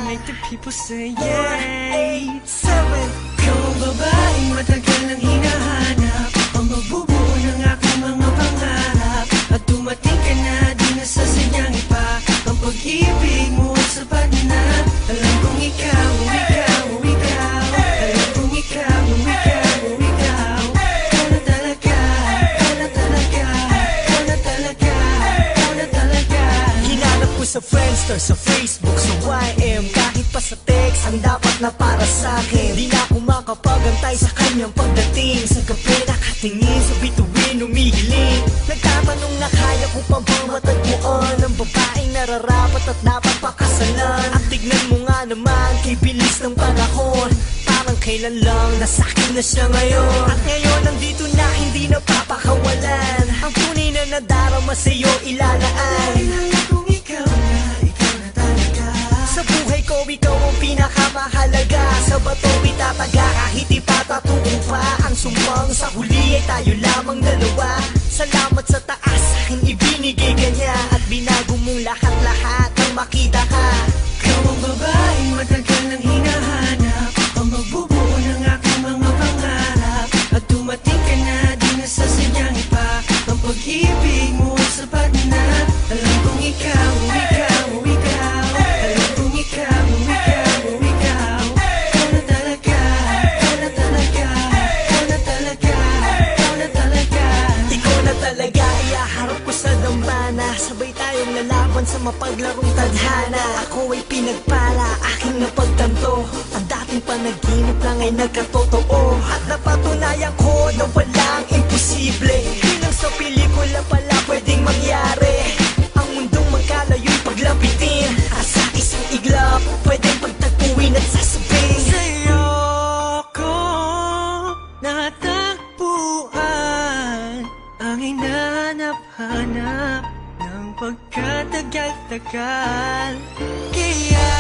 Make the people say yay. 7 Ikaw ang babaeng matagal nang hinahanap, ang magbubuo ng aking mga pangarap. At dumating ka na, di nasasayang ipa ang pag-ibig mo at sapat na. Alam kong ikaw, ikaw, ikaw. Alam kong ikaw, ikaw, ikaw. Ikaw na talaga, ikaw na talaga, ikaw na talaga, ikaw na talaga. Hinanap ko sa Friendster, sa Facebook, sa YM, kahit pa sa text, ang dapat na para sa'kin. Di na ako makapagantay sa kanyang pagdating. Sa gabi nakatingin, sa bituin umihiling. Nagtatanong na kaya ko pa bang matagpuan ang babaeng nararapat at dapat pakasalan. At tignan mo nga naman, kay bilis ng panahon, parang kailan lang nasa'kin na siya ngayon. At ngayon nandito na, hindi na papakawalan ang tunay na nadarama sa'yo ilalaan. Kung ikaw na, ikaw na talaga. Sa buhay ko, ikaw ang pinakamahalaga. Sa bato itataga, kahit ipatatuong pa ang sumbang. Sa huli ay tayo lamang dalawa. Salamat sa taas, aking ibinigay ka niya. At binago mong lahat-lahat nang makita ka. Ikaw ang babaeng matagal nang hinahanap, ang magbubuo ng aking mga pangarap. At dumating ka na, di nasasayang ipa ang pag-ibig mo at sapat na. Alam kong ikaw, ikaw, ikaw. Alam kong ikaw, ikaw, ikaw. Ikaw na talaga, ikaw na talaga, ikaw na talaga, ikaw na talaga. Ikaw na talaga, iaharap ko sa dambana. Sabay tayong lalaban sa mapaglarong tadhana. Ako ay pinagpala, aking napagtanto. Ang dating panaginip lang ay nagkatotoo. At napatunayan ko na walang imposible. Yun ang sa pelikula pala pwedeng mangyari. Ang mundong magkalayo'y paglapitin, at sa isang iglap pwedeng pagtagpuin at sasabing Sa'yo ko natagpuan ang hinanap-hanap ng pagkatagal-tagal. Kaya